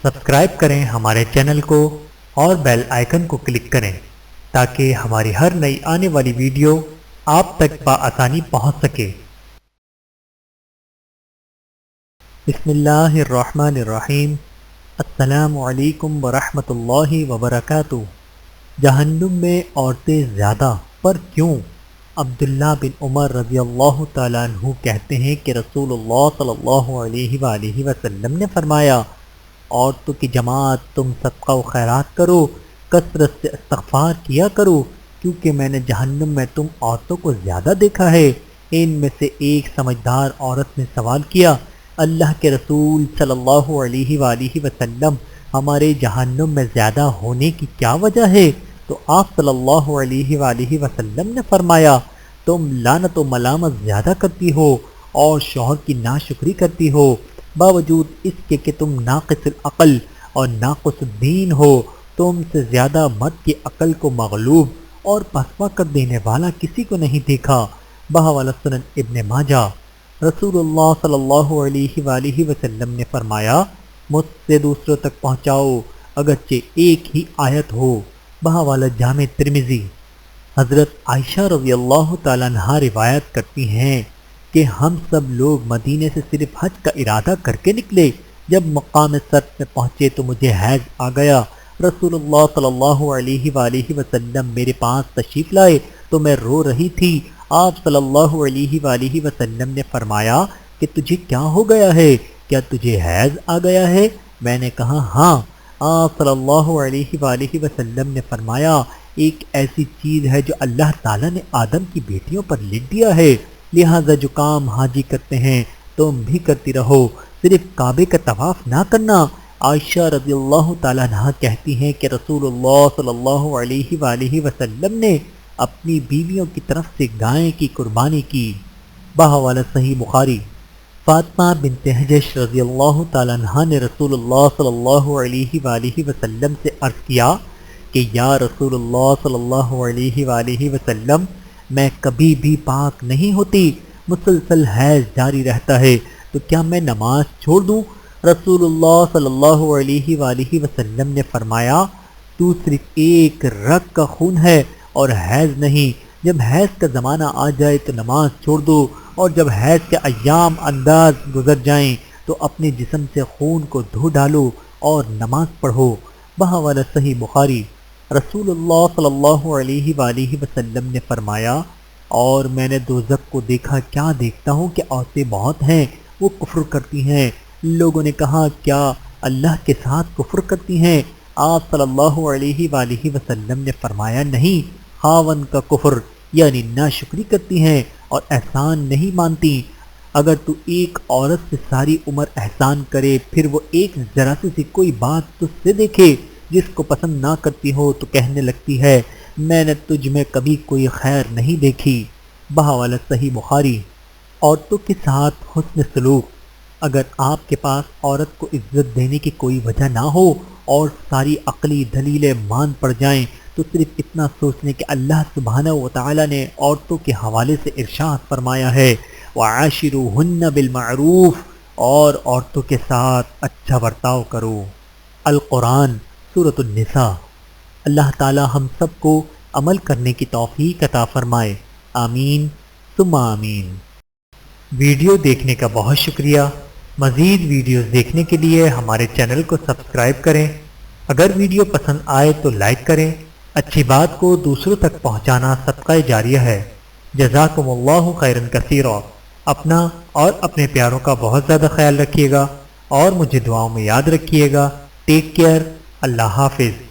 Subscribe کریں ہمارے channel کو اور بیل آئیکن کو کلک کریں تاکہ ہماری ہر نئی آنے والی ویڈیو آپ تک بآسانی پہنچ سکے۔ بسم اللہ الرحمن الرحیم۔ السلام علیکم ورحمۃ اللہ وبرکاتہ۔ جہنم میں عورتیں زیادہ، پر کیوں؟ عبداللہ بن عمر رضی اللہ تعالیٰ عنہ کہتے ہیں کہ رسول اللہ صلی اللہ علیہ وآلہ وسلم نے فرمایا، عورتوں کی جماعت تم صدقہ و خیرات کرو، کثرت سے استغفار کیا کرو، کیونکہ میں نے جہنم میں تم عورتوں کو زیادہ دیکھا ہے۔ ان میں سے ایک سمجھدار عورت نے سوال کیا، اللہ کے رسول صلی اللہ علیہ وآلہ وسلم، ہمارے جہنم میں زیادہ ہونے کی کیا وجہ ہے؟ تو آپ صلی اللہ علیہ وآلہ وسلم نے فرمایا، تم لعنت و ملامت زیادہ کرتی ہو اور شوہر کی ناشکری کرتی ہو، باوجود اس کے کہ تم ناقص العقل اور ناقص الدین ہو۔ تم سے زیادہ مرد کی عقل کو مغلوب اور پسپا کر دینے والا کسی کو نہیں دیکھا۔ بحوالہ سنن ابن ماجہ۔ رسول اللہ صلی اللہ علیہ وآلہ وسلم نے فرمایا، مجھ سے دوسروں تک پہنچاؤ اگرچہ ایک ہی آیت ہو۔ بحوالہ جامع ترمذی۔ حضرت عائشہ رضی اللہ تعالیٰ عنہا روایت کرتی ہیں کہ ہم سب لوگ مدینے سے صرف حج کا ارادہ کر کے نکلے، جب مقام صرف میں پہنچے تو مجھے حیض آ گیا۔ رسول اللہ صلی اللہ علیہ وآلہ وسلم میرے پاس تشریف لائے تو میں رو رہی تھی۔ آپ صلی اللہ علیہ وآلہ وسلم نے فرمایا کہ تجھے کیا ہو گیا ہے؟ کیا تجھے حیض آ گیا ہے؟ میں نے کہا ہاں۔ آپ صلی اللہ علیہ وآلہ وسلم نے فرمایا، ایک ایسی چیز ہے جو اللہ تعالیٰ نے آدم کی بیٹیوں پر لکھ دیا ہے، لہٰذا جو کام حاجی کرتے ہیں تم بھی کرتی رہو، صرف کعبے کا طواف نہ کرنا۔ عائشہ رضی اللہ تعالیٰ عنہ کہتی ہیں کہ رسول اللہ صلی اللہ علیہ وآلہ وسلم نے اپنی بیویوں کی طرف سے گائے کی قربانی کی۔ بحوالہ صحیح بخاری۔ فاطمہ بنت حجش رضی اللہ تعالیٰ عنہ نے رسول اللہ صلی اللہ علیہ وآلہ وسلم سے عرض کیا کہ یا رسول اللہ صلی اللہ علیہ وآلہ وسلم، میں کبھی بھی پاک نہیں ہوتی، مسلسل حیض جاری رہتا ہے، تو کیا میں نماز چھوڑ دوں؟ رسول اللہ صلی اللہ علیہ وآلہ وسلم نے فرمایا، تو صرف ایک رگ کا خون ہے اور حیض نہیں، جب حیض کا زمانہ آ جائے تو نماز چھوڑ دو، اور جب حیض کے ایام انداز گزر جائیں تو اپنے جسم سے خون کو دھو ڈالو اور نماز پڑھو۔ بحوالہ صحیح بخاری۔ رسول اللہ صلی اللہ علیہ وآلہ وسلم نے فرمایا، اور میں نے دوزخ کو دیکھا، کیا دیکھتا ہوں کہ عورتیں بہت ہیں، وہ کفر کرتی ہیں۔ لوگوں نے کہا، کیا اللہ کے ساتھ کفر کرتی ہیں؟ آپ صلی اللہ علیہ وآلہ وسلم نے فرمایا، نہیں، خاون کا کفر یعنی ناشکری کرتی ہیں اور احسان نہیں مانتی۔ اگر تو ایک عورت سے ساری عمر احسان کرے، پھر وہ ایک ذرا سی کوئی بات تجھ سے دیکھے جس کو پسند نہ کرتی ہو تو کہنے لگتی ہے، میں نے تجھ میں کبھی کوئی خیر نہیں دیکھی۔ بحوالہ صحیح بخاری۔ عورتوں کے ساتھ حسن سلوک۔ اگر آپ کے پاس عورت کو عزت دینے کی کوئی وجہ نہ ہو اور ساری عقلی دلیلیں مان پڑ جائیں تو صرف اتنا سوچ لیں کہ اللہ سبحانہ و تعالیٰ نے عورتوں کے حوالے سے ارشاد فرمایا ہے، وَعَاشِرُوهُنَّ بِالْمَعْرُوفِ، اور عورتوں کے ساتھ اچھا برتاؤ کرو۔ القرآن سورۃ النساء۔ اللہ تعالی ہم سب کو عمل کرنے کی توفیق عطا فرمائے، آمین ثم آمین۔ ویڈیو دیکھنے کا بہت شکریہ۔ مزید ویڈیوز دیکھنے کے لیے ہمارے چینل کو سبسکرائب کریں۔ اگر ویڈیو پسند آئے تو لائک کریں۔ اچھی بات کو دوسروں تک پہنچانا صدقہ جاریہ ہے۔ جزاکم اللہ خیرا کثیرا۔ اپنا اور اپنے پیاروں کا بہت زیادہ خیال رکھیے گا اور مجھے دعاؤں میں یاد رکھیے گا۔ Take care. اللہ حافظ۔